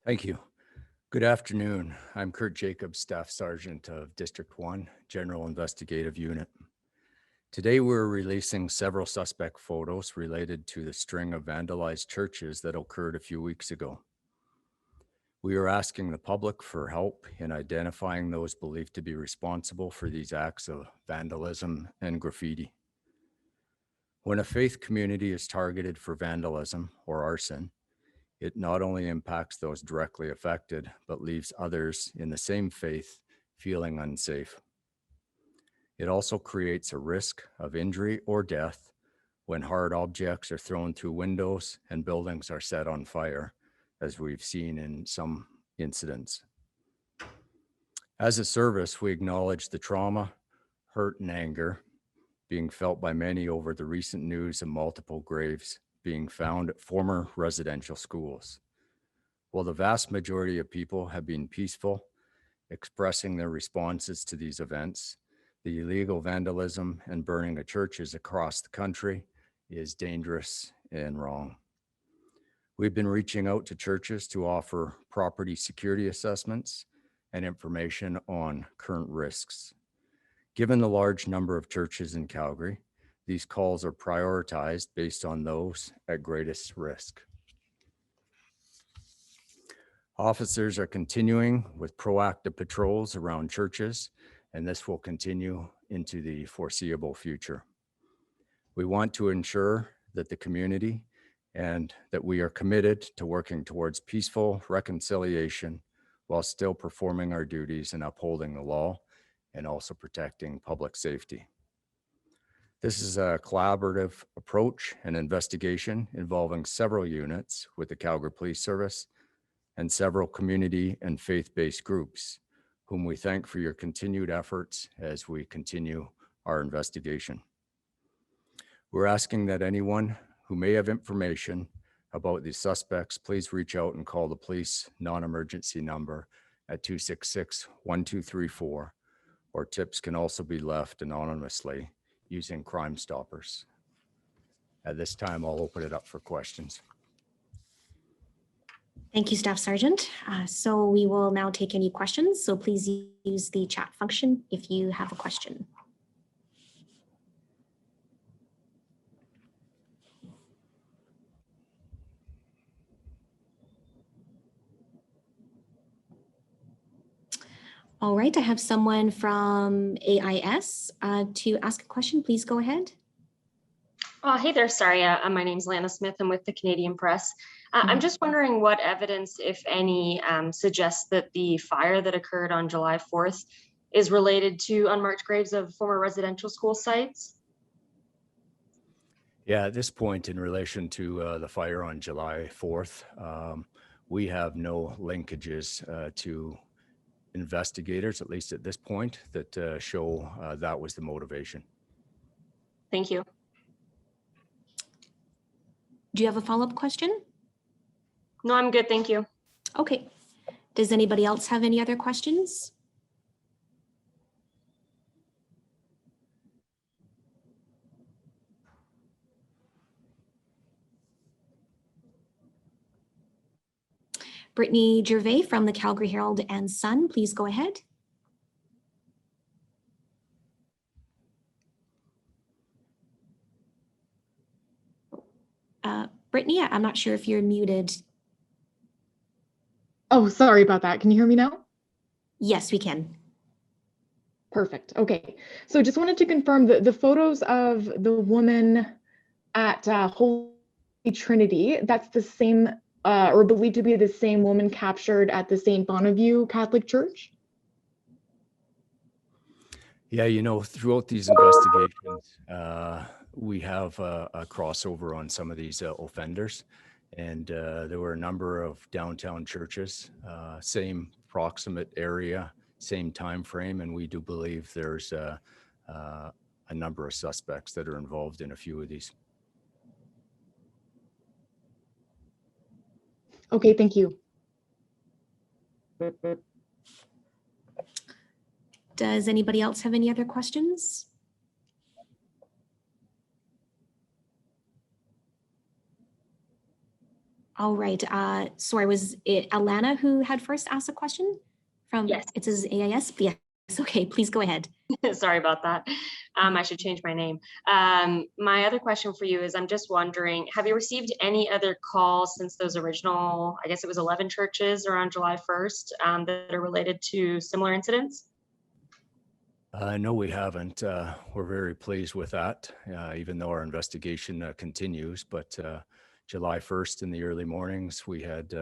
Thank you. Good afternoon. I'm Kurt Jacobs, Staff Sergeant of District 1, General Investigative Unit. Today, we're releasing several suspect photos related to the string of vandalized churches that occurred a few weeks ago. We are asking the public for help in identifying those believed to be responsible for these acts of vandalism and graffiti. When a faith community is targeted for vandalism or arson, it not only impacts those directly affected, but leaves others in the same faith feeling unsafe. It also creates a risk of injury or death when hard objects are thrown through windows and buildings are set on fire, as we've seen in some incidents. As a service, we acknowledge the trauma, hurt, and anger being felt by many over the recent news of multiple graves being found at former residential schools. While the vast majority of people have been peaceful, expressing their responses to these events, the illegal vandalism and burning of churches across the country is dangerous and wrong. We've been reaching out to churches to offer property security assessments and information on current risks. Given the large number of churches in Calgary, these calls are prioritized based on those at greatest risk. Officers are continuing with proactive patrols around churches, and this will continue into the foreseeable future. We want to ensure that the community and that we are committed to working towards peaceful reconciliation while still performing our duties and upholding the law and also protecting public safety. This is a collaborative approach and investigation involving several units with the Calgary Police Service and several community and faith-based groups, whom we thank for your continued efforts as we continue our investigation. We're asking that anyone who may have information about these suspects, please reach out and call the police non-emergency number at 266-1234, or tips can also be left anonymously using Crime Stoppers. At this time, I'll open it up for questions. Thank you, Staff Sergeant. So we will now take any questions. So please use the chat function if you have a question. All right, I have someone from AIS to ask a question. Please go ahead. Hey there, sorry, my name's Lana Smith. I'm with the Canadian Press. I'm just wondering what evidence, if any, suggests that the fire that occurred on July 4th is related to unmarked graves of former residential school sites? Yeah, at this point, in relation to the fire on July 4th, we have no linkages to investigators, at least at this point, that show that was the motivation. Thank you. Do you have a follow-up question? No, I'm good, thank you. Okay. Does anybody else have any other questions? Brittany Gervais from the Calgary Herald and Sun, please go ahead. Brittany, I'm not sure if you're muted. Oh, sorry about that. Can you hear me now? Yes, we can. Perfect. Okay. So just wanted to confirm that the photos of the woman at Holy Trinity, that's the same or believed to be the same woman captured at the St. Bonaventure Catholic Church? Yeah, you know, throughout these investigations, we have a crossover on some of these offenders. And there were a number of downtown churches, same proximate area, same time frame, and we do believe there's a number of suspects that are involved in a few of these. Okay, thank you. Does anybody else have any other questions? All right. Sorry, was it Alana who had first asked a question? Yes. It says AIS. Yes. Okay, please go ahead. Sorry about that. I should change my name. My other question for you is, I'm just wondering, have you received any other calls since those original, I guess it was 11 churches around July 1st, that are related to similar incidents? No, we haven't. We're very pleased with that, even though our investigation continues. But July 1st in the early mornings, we had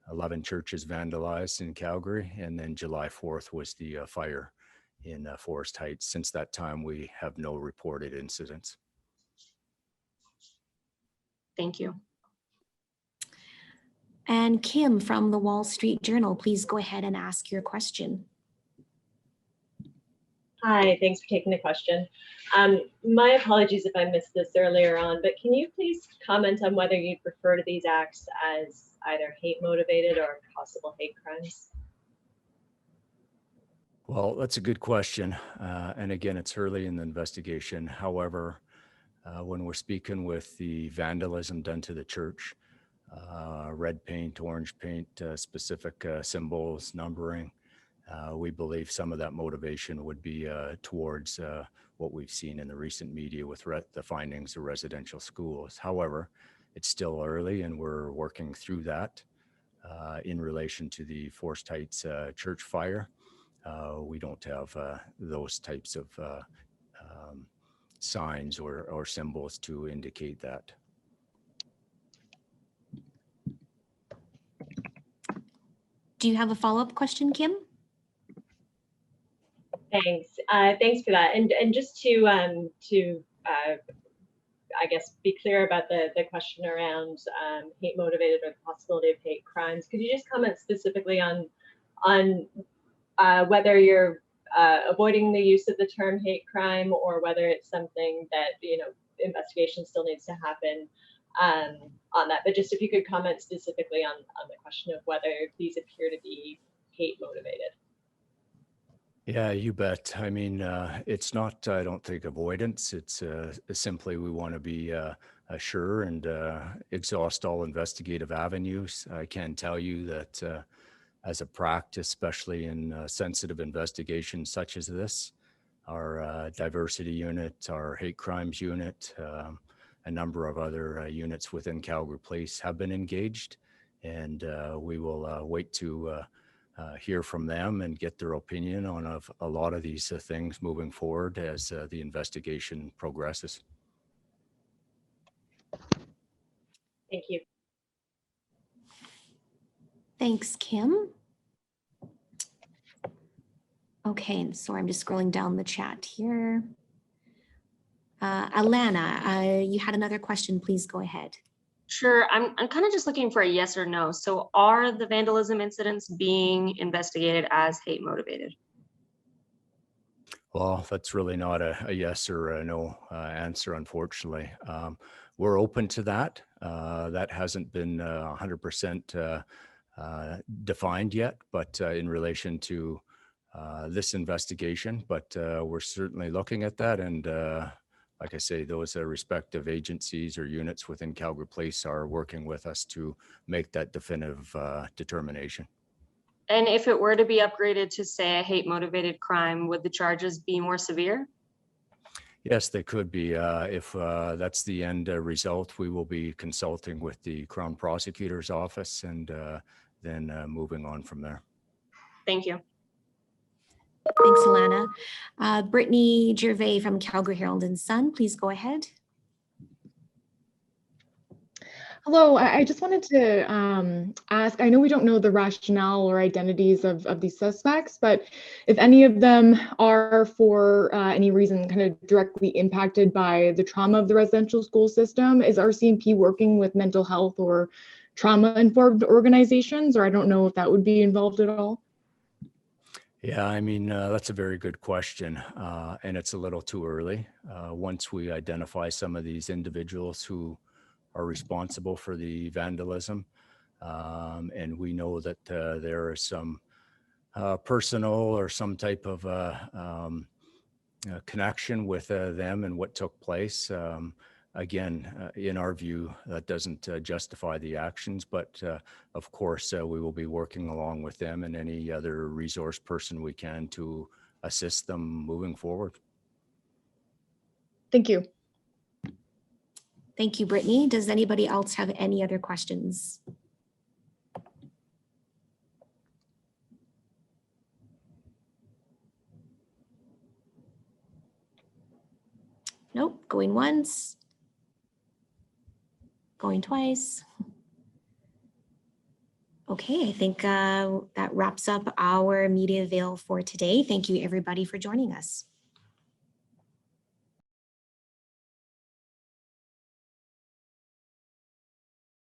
11 churches vandalized in Calgary. And then July 4th was the fire in Forest Heights. Since that time, we have no reported incidents. Thank you. And Kim from the Wall Street Journal, please go ahead and ask your question. Hi, thanks for taking the question. My apologies if I missed this earlier on, but can you please comment on whether you'd refer to these acts as either hate motivated or possible hate crimes? Well, that's a good question. And again, it's early in the investigation. However, when we're speaking with the vandalism done to the church, red paint, orange paint, specific symbols, numbering, we believe some of that motivation would be towards what we've seen in the recent media with the findings of residential schools. However, it's still early and we're working through that. In relation to the Forest Heights church fire, we don't have those types of signs or symbols to indicate that. Do you have a follow-up question, Kim? Thanks. Thanks for that. And just to I guess be clear about the question around hate motivated or the possibility of hate crimes, could you just comment specifically on whether you're avoiding the use of the term hate crime, or whether it's something that, you know, investigation still needs to happen on that? But just if you could comment specifically on the question of whether these appear to be hate motivated. Yeah, you bet. I mean, it's not, I don't think, avoidance. It's simply we want to be sure and exhaust all investigative avenues. I can tell you that as a practice, especially in sensitive investigations such as this, our diversity unit, our hate crimes unit, a number of other units within Calgary Police have been engaged, and we will wait to hear from them and get their opinion on a lot of these things moving forward as the investigation progresses. Thank you. Thanks, Kim. Okay, and sorry, I'm just scrolling down the chat here. Alana, you had another question. Please go ahead. Sure. I'm kind of just looking for a yes or no. So are the vandalism incidents being investigated as hate motivated? Well, that's really not a yes or a no answer, unfortunately. We're open to that. That hasn't been 100% defined yet, but in relation to this investigation, but we're certainly looking at that. And like I say, those respective agencies or units within Calgary Police are working with us to make that definitive determination. And if it were to be upgraded to, say, a hate motivated crime, would the charges be more severe? Yes, they could be. If that's the end result, we will be consulting with the Crown Prosecutor's Office and then moving on from there. Thank you. Thanks, Alana. Brittany Gervais from Calgary Herald and Sun, please go ahead. Hello, I just wanted to ask, I know we don't know the rationale or identities of these suspects, but if any of them are for any reason kind of directly impacted by the trauma of the residential school system, is RCMP working with mental health or trauma-informed organizations, or I don't know if that would be involved at all? Yeah, I mean, that's a very good question, and it's a little too early. Once we identify some of these individuals who are responsible for the vandalism, and we know that there is some personal or some type of connection with them and what took place, again, in our view, that doesn't justify the actions, but of course, we will be working along with them and any other resource person we can to assist them moving forward. Thank you. Thank you, Brittany. Does anybody else have any other questions? Nope, going once. Going twice. Okay, I think that wraps up our media avail for today. Thank you everybody for joining us.